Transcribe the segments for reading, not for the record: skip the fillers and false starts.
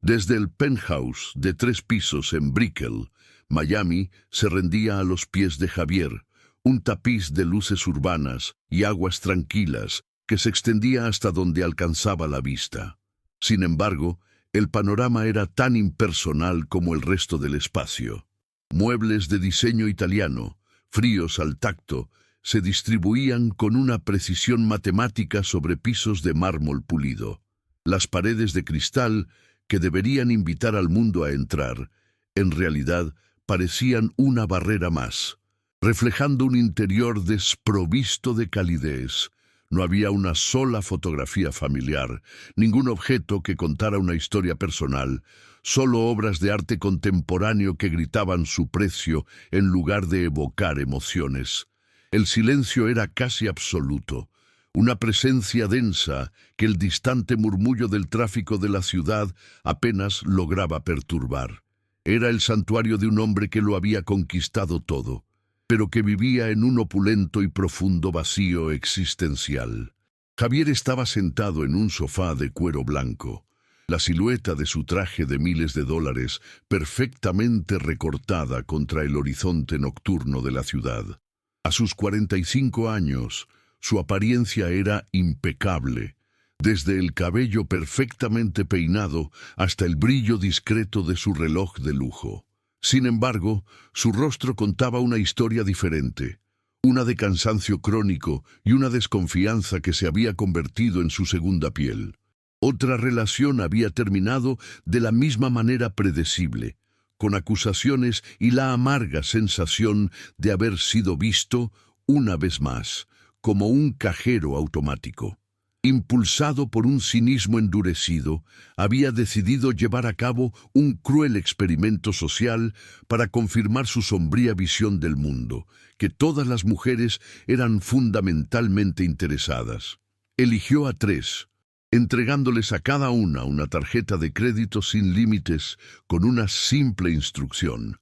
Desde el penthouse de 3 pisos en Brickell, Miami, se rendía a los pies de Javier, un tapiz de luces urbanas y aguas tranquilas que se extendía hasta donde alcanzaba la vista. Sin embargo, el panorama era tan impersonal como el resto del espacio. Muebles de diseño italiano, fríos al tacto, se distribuían con una precisión matemática sobre pisos de mármol pulido. Las paredes de cristal, que deberían invitar al mundo a entrar, en realidad parecían una barrera más, reflejando un interior desprovisto de calidez. No había una sola fotografía familiar, ningún objeto que contara una historia personal, solo obras de arte contemporáneo que gritaban su precio en lugar de evocar emociones. El silencio era casi absoluto, una presencia densa que el distante murmullo del tráfico de la ciudad apenas lograba perturbar. Era el santuario de un hombre que lo había conquistado todo, pero que vivía en un opulento y profundo vacío existencial. Javier estaba sentado en un sofá de cuero blanco, la silueta de su traje de miles de dólares perfectamente recortada contra el horizonte nocturno de la ciudad. A sus 45 años, su apariencia era impecable, desde el cabello perfectamente peinado hasta el brillo discreto de su reloj de lujo. Sin embargo, su rostro contaba una historia diferente, una de cansancio crónico y una desconfianza que se había convertido en su segunda piel. Otra relación había terminado de la misma manera predecible, con acusaciones y la amarga sensación de haber sido visto, una vez más, como un cajero automático. Impulsado por un cinismo endurecido, había decidido llevar a cabo un cruel experimento social para confirmar su sombría visión del mundo, que todas las mujeres eran fundamentalmente interesadas. Eligió a 3, entregándoles a cada una tarjeta de crédito sin límites con una simple instrucción: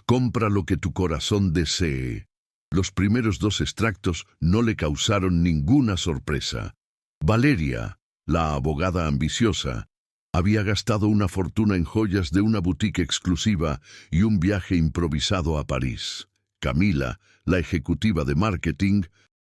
compra lo que tu corazón desee. Los primeros 2 extractos no le causaron ninguna sorpresa. Valeria, la abogada ambiciosa, había gastado una fortuna en joyas de una boutique exclusiva y un viaje improvisado a París. Camila, la ejecutiva de marketing,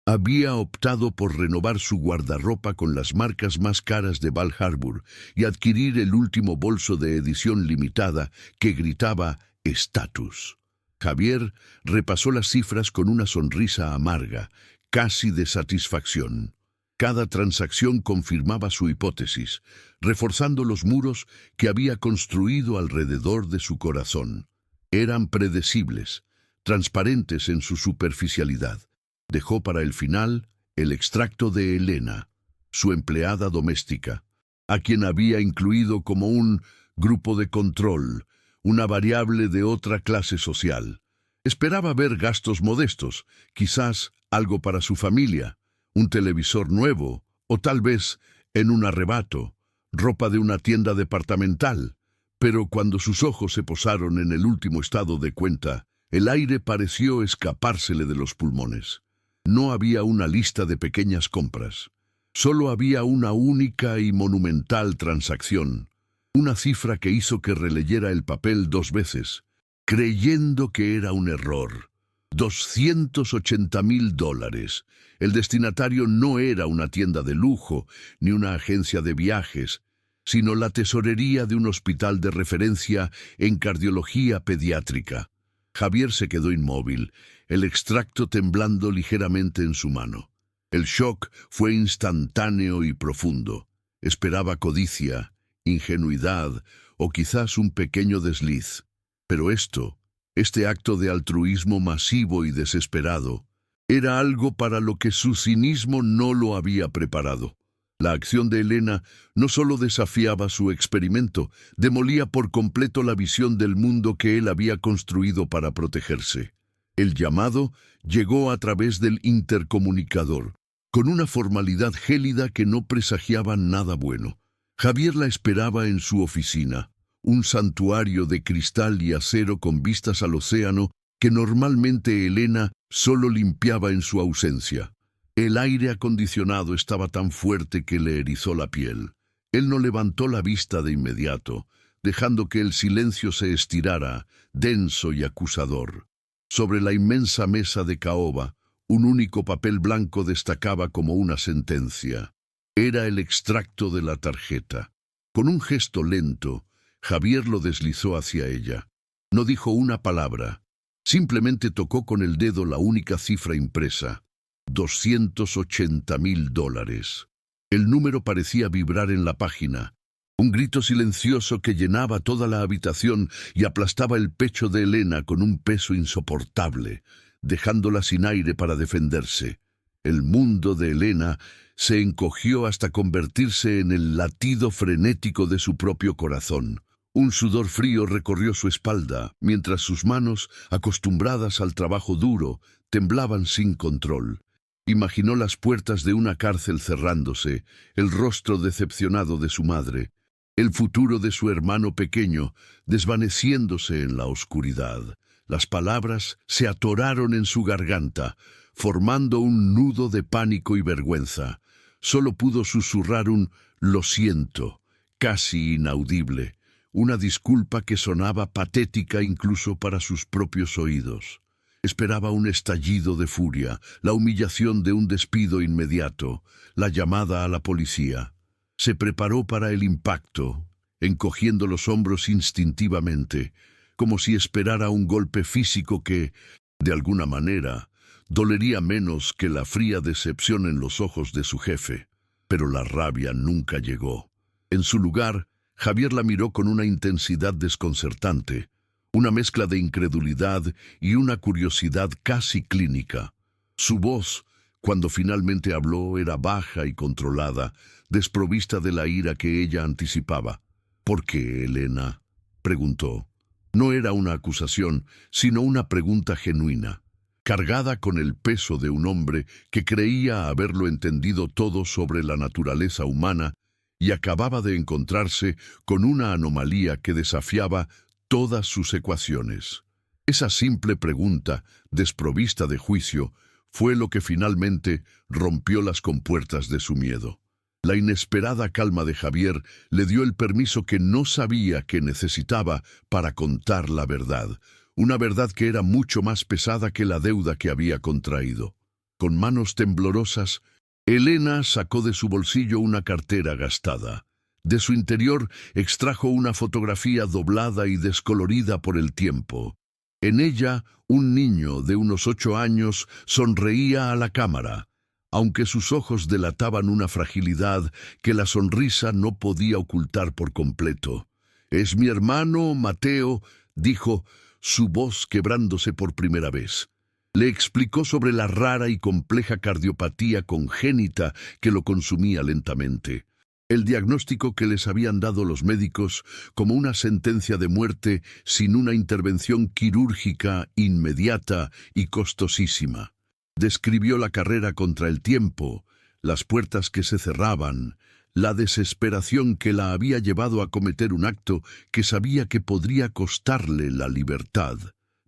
había optado por renovar su guardarropa con las marcas más caras de Bal Harbour y adquirir el último bolso de edición limitada que gritaba estatus. Javier repasó las cifras con una sonrisa amarga, casi de satisfacción. Cada transacción confirmaba su hipótesis, reforzando los muros que había construido alrededor de su corazón. Eran predecibles, transparentes en su superficialidad. Dejó para el final el extracto de Elena, su empleada doméstica, a quien había incluido como un grupo de control, una variable de otra clase social. Esperaba ver gastos modestos, quizás algo para su familia, un televisor nuevo, o tal vez, en un arrebato, ropa de una tienda departamental. Pero cuando sus ojos se posaron en el último estado de cuenta, el aire pareció escapársele de los pulmones. No había una lista de pequeñas compras. Solo había una única y monumental transacción, una cifra que hizo que releyera el papel 2 veces, creyendo que era un error. $280,000. El destinatario no era una tienda de lujo ni una agencia de viajes, sino la tesorería de un hospital de referencia en cardiología pediátrica. Javier se quedó inmóvil, el extracto temblando ligeramente en su mano. El shock fue instantáneo y profundo. Esperaba codicia, ingenuidad o quizás un pequeño desliz. Pero este acto de altruismo masivo y desesperado, era algo para lo que su cinismo no lo había preparado. La acción de Elena no solo desafiaba su experimento, demolía por completo la visión del mundo que él había construido para protegerse. El llamado llegó a través del intercomunicador, con una formalidad gélida que no presagiaba nada bueno. Javier la esperaba en su oficina, un santuario de cristal y acero con vistas al océano que normalmente Elena solo limpiaba en su ausencia. El aire acondicionado estaba tan fuerte que le erizó la piel. Él no levantó la vista de inmediato, dejando que el silencio se estirara, denso y acusador. Sobre la inmensa mesa de caoba, un único papel blanco destacaba como una sentencia. Era el extracto de la tarjeta. Con un gesto lento, Javier lo deslizó hacia ella. No dijo una palabra. Simplemente tocó con el dedo la única cifra impresa. $280.000. El número parecía vibrar en la página. Un grito silencioso que llenaba toda la habitación y aplastaba el pecho de Elena con un peso insoportable, dejándola sin aire para defenderse. El mundo de Elena se encogió hasta convertirse en el latido frenético de su propio corazón. Un sudor frío recorrió su espalda, mientras sus manos, acostumbradas al trabajo duro, temblaban sin control. Imaginó las puertas de una cárcel cerrándose, el rostro decepcionado de su madre, el futuro de su hermano pequeño desvaneciéndose en la oscuridad. Las palabras se atoraron en su garganta, formando un nudo de pánico y vergüenza. Solo pudo susurrar un «lo siento», casi inaudible, una disculpa que sonaba patética incluso para sus propios oídos. Esperaba un estallido de furia, la humillación de un despido inmediato, la llamada a la policía. Se preparó para el impacto, encogiendo los hombros instintivamente, como si esperara un golpe físico que, de alguna manera, dolería menos que la fría decepción en los ojos de su jefe. Pero la rabia nunca llegó. En su lugar, Javier la miró con una intensidad desconcertante, una mezcla de incredulidad y una curiosidad casi clínica. Su voz, cuando finalmente habló, era baja y controlada, desprovista de la ira que ella anticipaba. «¿Por qué, Elena?», preguntó. No era una acusación, sino una pregunta genuina, cargada con el peso de un hombre que creía haberlo entendido todo sobre la naturaleza humana y acababa de encontrarse con una anomalía que desafiaba todas sus ecuaciones. Esa simple pregunta, desprovista de juicio, fue lo que finalmente rompió las compuertas de su miedo. La inesperada calma de Javier le dio el permiso que no sabía que necesitaba para contar la verdad, una verdad que era mucho más pesada que la deuda que había contraído. Con manos temblorosas, Elena sacó de su bolsillo una cartera gastada. De su interior extrajo una fotografía doblada y descolorida por el tiempo. En ella, un niño de unos 8 años sonreía a la cámara, aunque sus ojos delataban una fragilidad que la sonrisa no podía ocultar por completo. «Es mi hermano, Mateo», dijo, su voz quebrándose por primera vez. Le explicó sobre la rara y compleja cardiopatía congénita que lo consumía lentamente. El diagnóstico que les habían dado los médicos como una sentencia de muerte sin una intervención quirúrgica inmediata y costosísima. Describió la carrera contra el tiempo, las puertas que se cerraban, la desesperación que la había llevado a cometer un acto que sabía que podría costarle la libertad,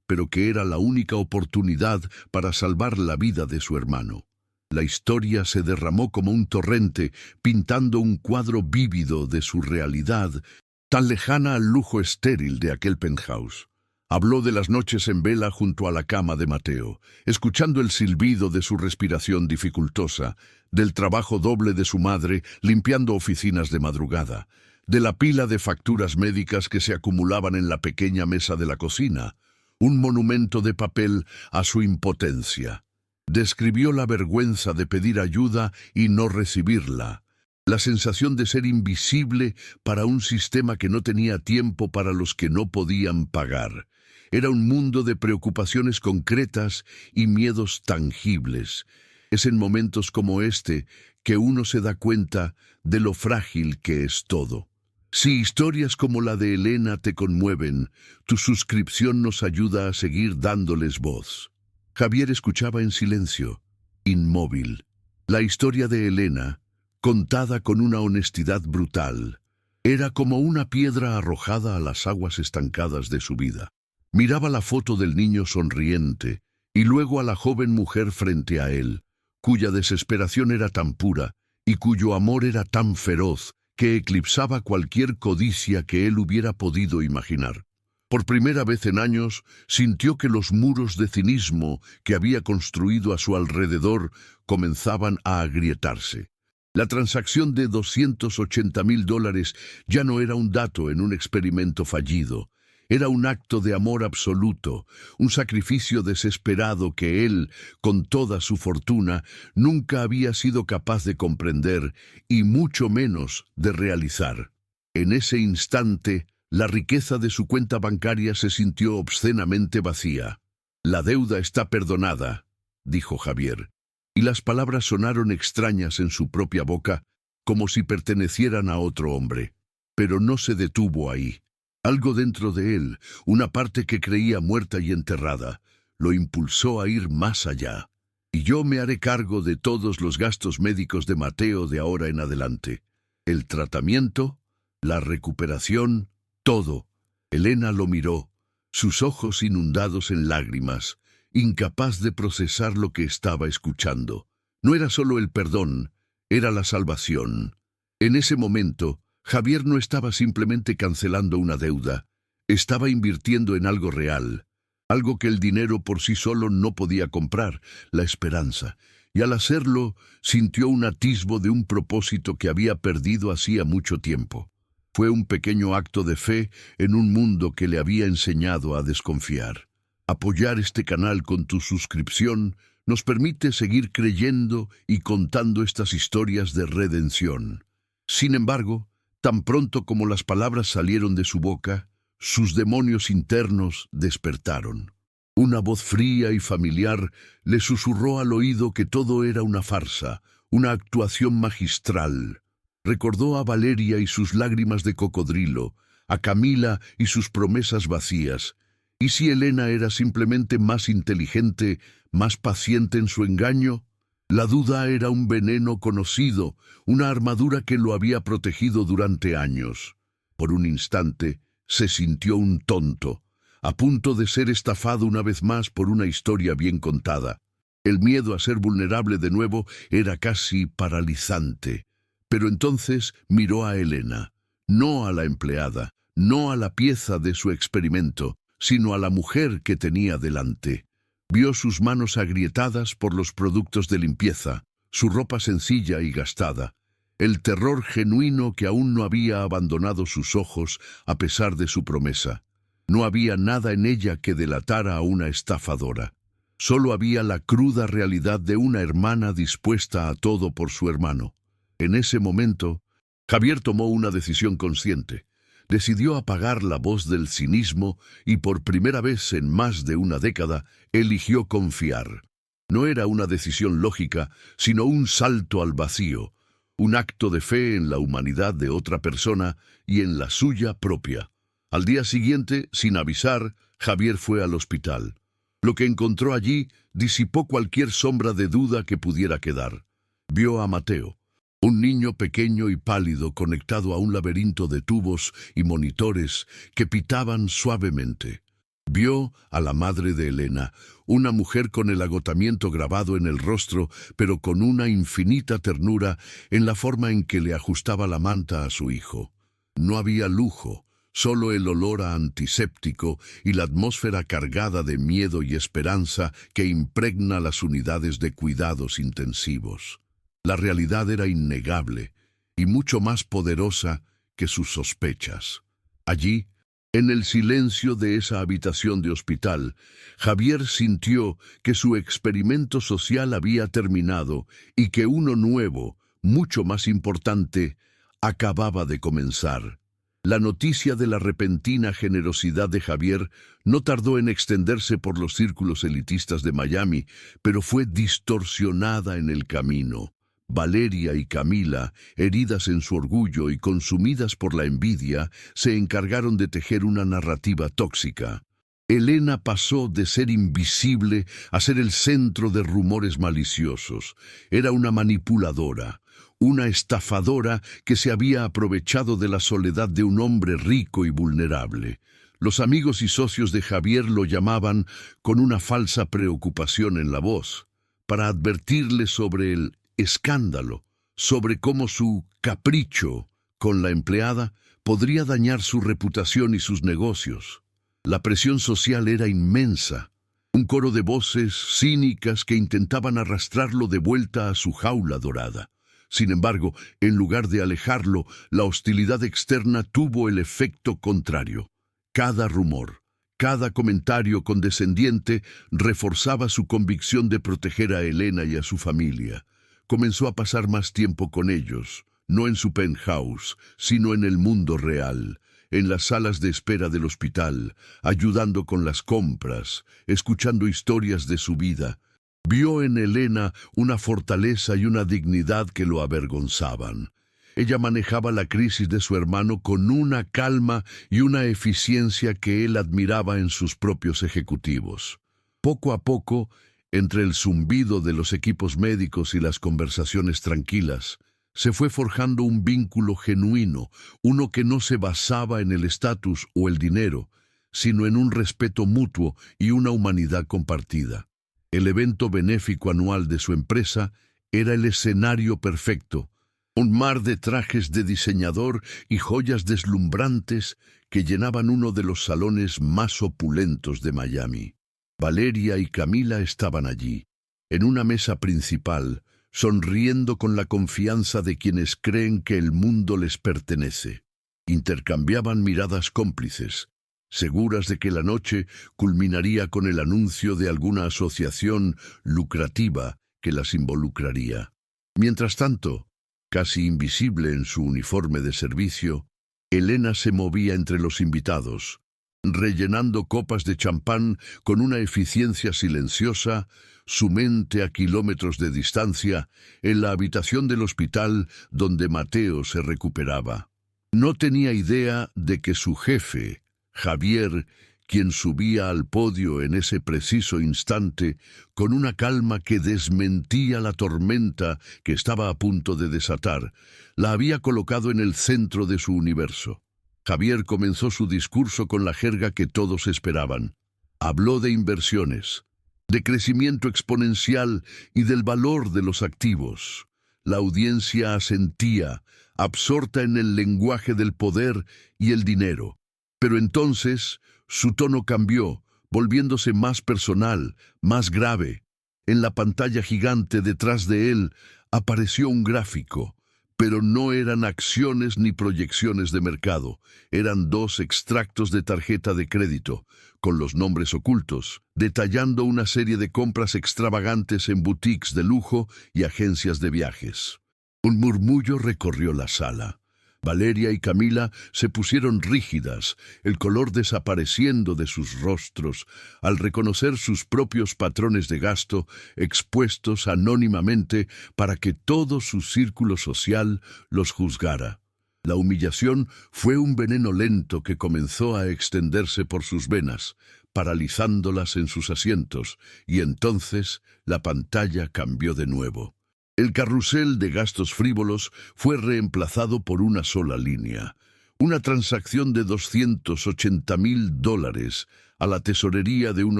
pero que era la única oportunidad para salvar la vida de su hermano. La historia se derramó como un torrente, pintando un cuadro vívido de su realidad, tan lejana al lujo estéril de aquel penthouse. Habló de las noches en vela junto a la cama de Mateo, escuchando el silbido de su respiración dificultosa, del trabajo doble de su madre limpiando oficinas de madrugada, de la pila de facturas médicas que se acumulaban en la pequeña mesa de la cocina, un monumento de papel a su impotencia. Describió la vergüenza de pedir ayuda y no recibirla, la sensación de ser invisible para un sistema que no tenía tiempo para los que no podían pagar. Era un mundo de preocupaciones concretas y miedos tangibles. Es en momentos como este que uno se da cuenta de lo frágil que es todo. Si historias como la de Elena te conmueven, tu suscripción nos ayuda a seguir dándoles voz. Javier escuchaba en silencio, inmóvil. La historia de Elena, contada con una honestidad brutal, era como una piedra arrojada a las aguas estancadas de su vida. Miraba la foto del niño sonriente y luego a la joven mujer frente a él, cuya desesperación era tan pura y cuyo amor era tan feroz que eclipsaba cualquier codicia que él hubiera podido imaginar. Por primera vez en años, sintió que los muros de cinismo que había construido a su alrededor comenzaban a agrietarse. La transacción de $280,000 ya no era un dato en un experimento fallido. Era un acto de amor absoluto, un sacrificio desesperado que él, con toda su fortuna, nunca había sido capaz de comprender y mucho menos de realizar. En ese instante, la riqueza de su cuenta bancaria se sintió obscenamente vacía. «La deuda está perdonada», dijo Javier, y las palabras sonaron extrañas en su propia boca, como si pertenecieran a otro hombre. Pero no se detuvo ahí. Algo dentro de él, una parte que creía muerta y enterrada, lo impulsó a ir más allá. «Y yo me haré cargo de todos los gastos médicos de Mateo de ahora en adelante. El tratamiento, la recuperación, todo». Elena lo miró, sus ojos inundados en lágrimas, incapaz de procesar lo que estaba escuchando. No era solo el perdón, era la salvación. En ese momento, Javier no estaba simplemente cancelando una deuda, estaba invirtiendo en algo real, algo que el dinero por sí solo no podía comprar, la esperanza, y al hacerlo sintió un atisbo de un propósito que había perdido hacía mucho tiempo. Fue un pequeño acto de fe en un mundo que le había enseñado a desconfiar. Apoyar este canal con tu suscripción nos permite seguir creyendo y contando estas historias de redención. Sin embargo, tan pronto como las palabras salieron de su boca, sus demonios internos despertaron. Una voz fría y familiar le susurró al oído que todo era una farsa, una actuación magistral. Recordó a Valeria y sus lágrimas de cocodrilo, a Camila y sus promesas vacías. ¿Y si Elena era simplemente más inteligente, más paciente en su engaño? La duda era un veneno conocido, una armadura que lo había protegido durante años. Por un instante, se sintió un tonto, a punto de ser estafado una vez más por una historia bien contada. El miedo a ser vulnerable de nuevo era casi paralizante. Pero entonces miró a Elena, no a la empleada, no a la pieza de su experimento, sino a la mujer que tenía delante. Vio sus manos agrietadas por los productos de limpieza, su ropa sencilla y gastada, el terror genuino que aún no había abandonado sus ojos a pesar de su promesa. No había nada en ella que delatara a una estafadora. Solo había la cruda realidad de una hermana dispuesta a todo por su hermano. En ese momento, Javier tomó una decisión consciente. Decidió apagar la voz del cinismo y por primera vez en más de una década eligió confiar. No era una decisión lógica, sino un salto al vacío, un acto de fe en la humanidad de otra persona y en la suya propia. Al día siguiente, sin avisar, Javier fue al hospital. Lo que encontró allí disipó cualquier sombra de duda que pudiera quedar. Vio a Mateo, un niño pequeño y pálido conectado a un laberinto de tubos y monitores que pitaban suavemente. Vio a la madre de Elena, una mujer con el agotamiento grabado en el rostro, pero con una infinita ternura en la forma en que le ajustaba la manta a su hijo. No había lujo, solo el olor a antiséptico y la atmósfera cargada de miedo y esperanza que impregna las unidades de cuidados intensivos. La realidad era innegable y mucho más poderosa que sus sospechas. Allí, en el silencio de esa habitación de hospital, Javier sintió que su experimento social había terminado y que uno nuevo, mucho más importante, acababa de comenzar. La noticia de la repentina generosidad de Javier no tardó en extenderse por los círculos elitistas de Miami, pero fue distorsionada en el camino. Valeria y Camila, heridas en su orgullo y consumidas por la envidia, se encargaron de tejer una narrativa tóxica. Elena pasó de ser invisible a ser el centro de rumores maliciosos. Era una manipuladora, una estafadora que se había aprovechado de la soledad de un hombre rico y vulnerable. Los amigos y socios de Javier lo llamaban con una falsa preocupación en la voz, para advertirle sobre el escándalo, sobre cómo su capricho con la empleada podría dañar su reputación y sus negocios. La presión social era inmensa. Un coro de voces cínicas que intentaban arrastrarlo de vuelta a su jaula dorada. Sin embargo, en lugar de alejarlo, la hostilidad externa tuvo el efecto contrario. Cada rumor, cada comentario condescendiente reforzaba su convicción de proteger a Elena y a su familia. Comenzó a pasar más tiempo con ellos, no en su penthouse, sino en el mundo real, en las salas de espera del hospital, ayudando con las compras, escuchando historias de su vida. Vio en Elena una fortaleza y una dignidad que lo avergonzaban. Ella manejaba la crisis de su hermano con una calma y una eficiencia que él admiraba en sus propios ejecutivos. Poco a poco, entre el zumbido de los equipos médicos y las conversaciones tranquilas, se fue forjando un vínculo genuino, uno que no se basaba en el estatus o el dinero, sino en un respeto mutuo y una humanidad compartida. El evento benéfico anual de su empresa era el escenario perfecto, un mar de trajes de diseñador y joyas deslumbrantes que llenaban uno de los salones más opulentos de Miami. Valeria y Camila estaban allí, en una mesa principal, sonriendo con la confianza de quienes creen que el mundo les pertenece. Intercambiaban miradas cómplices, seguras de que la noche culminaría con el anuncio de alguna asociación lucrativa que las involucraría. Mientras tanto, casi invisible en su uniforme de servicio, Elena se movía entre los invitados, rellenando copas de champán con una eficiencia silenciosa, su mente a kilómetros de distancia, en la habitación del hospital donde Mateo se recuperaba. No tenía idea de que su jefe, Javier, quien subía al podio en ese preciso instante, con una calma que desmentía la tormenta que estaba a punto de desatar, la había colocado en el centro de su universo. Javier comenzó su discurso con la jerga que todos esperaban. Habló de inversiones, de crecimiento exponencial y del valor de los activos. La audiencia asentía, absorta en el lenguaje del poder y el dinero. Pero entonces su tono cambió, volviéndose más personal, más grave. En la pantalla gigante detrás de él apareció un gráfico, pero no eran acciones ni proyecciones de mercado, eran 2 extractos de tarjeta de crédito, con los nombres ocultos, detallando una serie de compras extravagantes en boutiques de lujo y agencias de viajes. Un murmullo recorrió la sala. Valeria y Camila se pusieron rígidas, el color desapareciendo de sus rostros, al reconocer sus propios patrones de gasto expuestos anónimamente para que todo su círculo social los juzgara. La humillación fue un veneno lento que comenzó a extenderse por sus venas, paralizándolas en sus asientos, y entonces la pantalla cambió de nuevo. El carrusel de gastos frívolos fue reemplazado por una sola línea, una transacción de $280,000 a la tesorería de un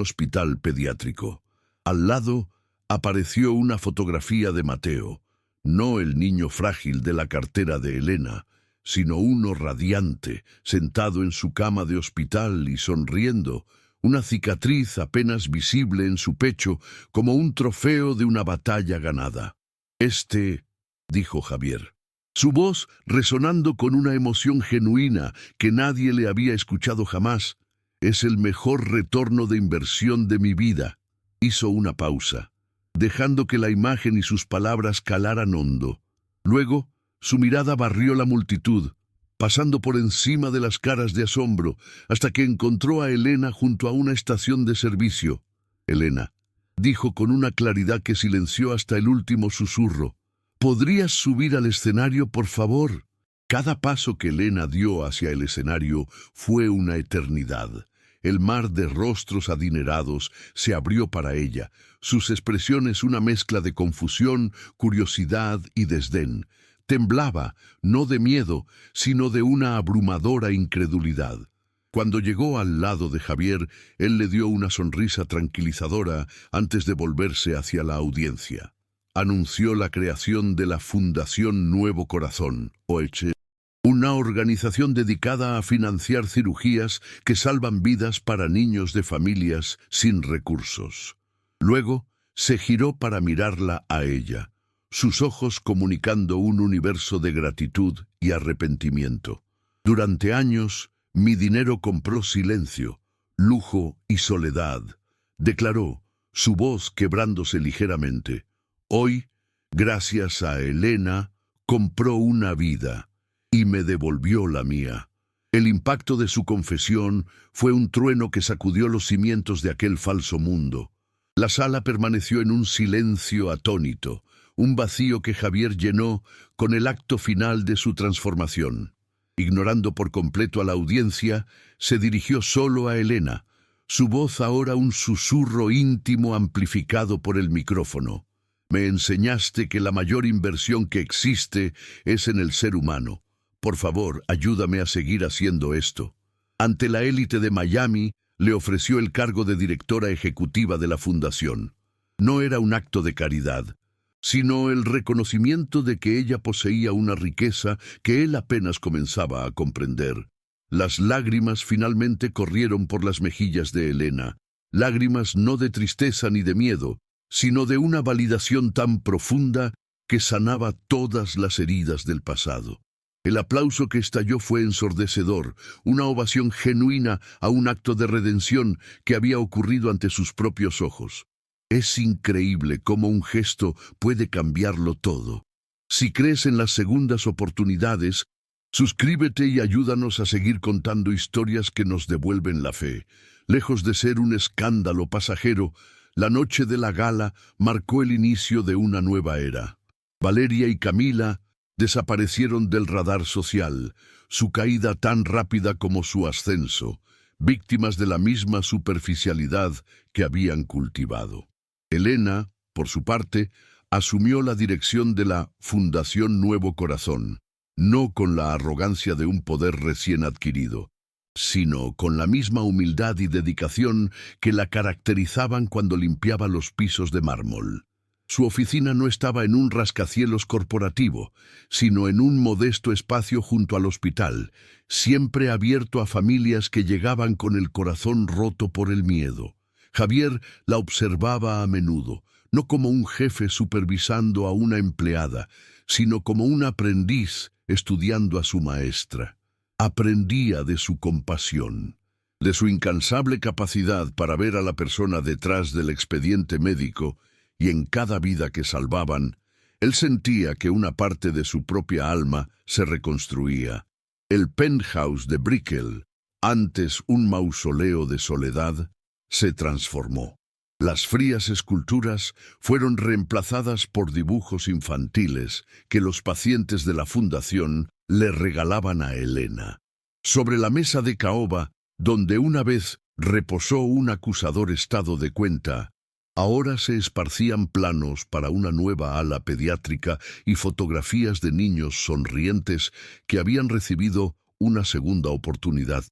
hospital pediátrico. Al lado apareció una fotografía de Mateo, no el niño frágil de la cartera de Elena, sino uno radiante, sentado en su cama de hospital y sonriendo, una cicatriz apenas visible en su pecho como un trofeo de una batalla ganada. Dijo Javier, su voz resonando con una emoción genuina que nadie le había escuchado jamás, es el mejor retorno de inversión de mi vida. Hizo una pausa, dejando que la imagen y sus palabras calaran hondo. Luego, su mirada barrió la multitud, pasando por encima de las caras de asombro, hasta que encontró a Elena junto a una estación de servicio. Elena, dijo con una claridad que silenció hasta el último susurro. ¿Podrías subir al escenario, por favor? Cada paso que Elena dio hacia el escenario fue una eternidad. El mar de rostros adinerados se abrió para ella, sus expresiones una mezcla de confusión, curiosidad y desdén. Temblaba, no de miedo, sino de una abrumadora incredulidad. Cuando llegó al lado de Javier, él le dio una sonrisa tranquilizadora antes de volverse hacia la audiencia. Anunció la creación de la Fundación Nuevo Corazón, OH, una organización dedicada a financiar cirugías que salvan vidas para niños de familias sin recursos. Luego, se giró para mirarla a ella, sus ojos comunicando un universo de gratitud y arrepentimiento. Durante años, mi dinero compró silencio, lujo y soledad, declaró, su voz quebrándose ligeramente. Hoy, gracias a Elena, compró una vida y me devolvió la mía. El impacto de su confesión fue un trueno que sacudió los cimientos de aquel falso mundo. La sala permaneció en un silencio atónito, un vacío que Javier llenó con el acto final de su transformación. Ignorando por completo a la audiencia, se dirigió solo a Elena, su voz ahora un susurro íntimo amplificado por el micrófono. Me enseñaste que la mayor inversión que existe es en el ser humano. Por favor, ayúdame a seguir haciendo esto. Ante la élite de Miami, le ofreció el cargo de directora ejecutiva de la fundación. No era un acto de caridad, sino el reconocimiento de que ella poseía una riqueza que él apenas comenzaba a comprender. Las lágrimas finalmente corrieron por las mejillas de Elena, lágrimas no de tristeza ni de miedo, sino de una validación tan profunda que sanaba todas las heridas del pasado. El aplauso que estalló fue ensordecedor, una ovación genuina a un acto de redención que había ocurrido ante sus propios ojos. Es increíble cómo un gesto puede cambiarlo todo. Si crees en las segundas oportunidades, suscríbete y ayúdanos a seguir contando historias que nos devuelven la fe. Lejos de ser un escándalo pasajero, la noche de la gala marcó el inicio de una nueva era. Valeria y Camila desaparecieron del radar social, su caída tan rápida como su ascenso, víctimas de la misma superficialidad que habían cultivado. Elena, por su parte, asumió la dirección de la Fundación Nuevo Corazón, no con la arrogancia de un poder recién adquirido, sino con la misma humildad y dedicación que la caracterizaban cuando limpiaba los pisos de mármol. Su oficina no estaba en un rascacielos corporativo, sino en un modesto espacio junto al hospital, siempre abierto a familias que llegaban con el corazón roto por el miedo. Javier la observaba a menudo, no como un jefe supervisando a una empleada, sino como un aprendiz estudiando a su maestra. Aprendía de su compasión, de su incansable capacidad para ver a la persona detrás del expediente médico, y en cada vida que salvaban, él sentía que una parte de su propia alma se reconstruía. El penthouse de Brickell, antes un mausoleo de soledad, se transformó. Las frías esculturas fueron reemplazadas por dibujos infantiles que los pacientes de la fundación le regalaban a Elena. Sobre la mesa de caoba, donde una vez reposó un acusador estado de cuenta, ahora se esparcían planos para una nueva ala pediátrica y fotografías de niños sonrientes que habían recibido una segunda oportunidad.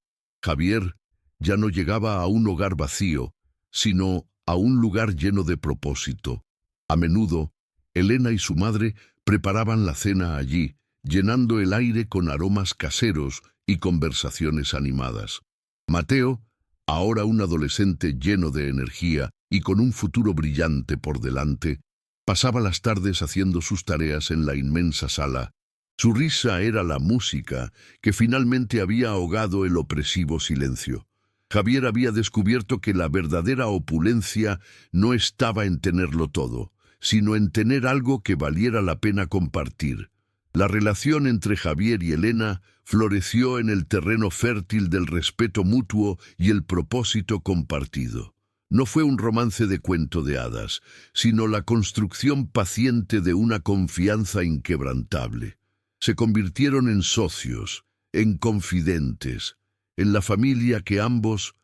Javier ya no llegaba a un hogar vacío, sino a un lugar lleno de propósito. A menudo, Elena y su madre preparaban la cena allí, llenando el aire con aromas caseros y conversaciones animadas. Mateo, ahora un adolescente lleno de energía y con un futuro brillante por delante, pasaba las tardes haciendo sus tareas en la inmensa sala. Su risa era la música que finalmente había ahogado el opresivo silencio. Javier había descubierto que la verdadera opulencia no estaba en tenerlo todo, sino en tener algo que valiera la pena compartir. La relación entre Javier y Elena floreció en el terreno fértil del respeto mutuo y el propósito compartido. No fue un romance de cuento de hadas, sino la construcción paciente de una confianza inquebrantable. Se convirtieron en socios, en confidentes, en la familia que ambos,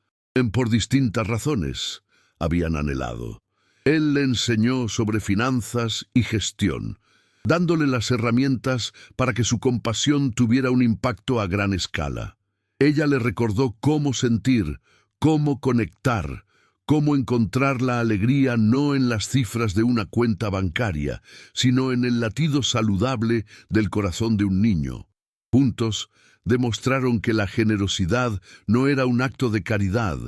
por distintas razones, habían anhelado. Él le enseñó sobre finanzas y gestión, dándole las herramientas para que su compasión tuviera un impacto a gran escala. Ella le recordó cómo sentir, cómo conectar, cómo encontrar la alegría no en las cifras de una cuenta bancaria, sino en el latido saludable del corazón de un niño. Juntos, demostraron que la generosidad no era un acto de caridad,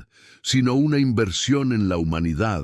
sino una inversión en la humanidad,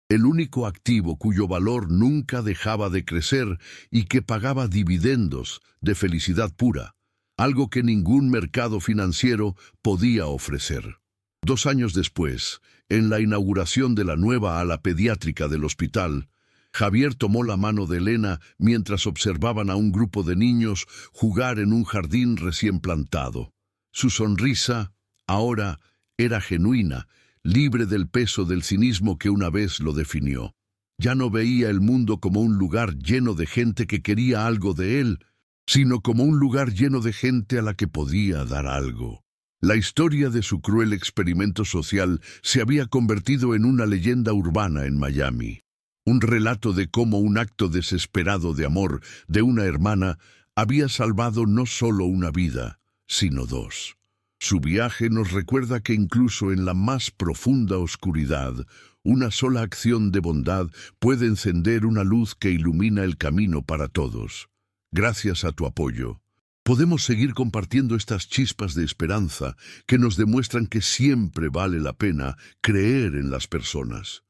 el único activo cuyo valor nunca dejaba de crecer y que pagaba dividendos de felicidad pura, algo que ningún mercado financiero podía ofrecer. 2 años después, en la inauguración de la nueva ala pediátrica del hospital, Javier tomó la mano de Elena mientras observaban a un grupo de niños jugar en un jardín recién plantado. Su sonrisa, ahora, era genuina, libre del peso del cinismo que una vez lo definió. Ya no veía el mundo como un lugar lleno de gente que quería algo de él, sino como un lugar lleno de gente a la que podía dar algo. La historia de su cruel experimento social se había convertido en una leyenda urbana en Miami. Un relato de cómo un acto desesperado de amor de una hermana había salvado no solo una vida, sino dos. Su viaje nos recuerda que incluso en la más profunda oscuridad, una sola acción de bondad puede encender una luz que ilumina el camino para todos. Gracias a tu apoyo, podemos seguir compartiendo estas chispas de esperanza que nos demuestran que siempre vale la pena creer en las personas.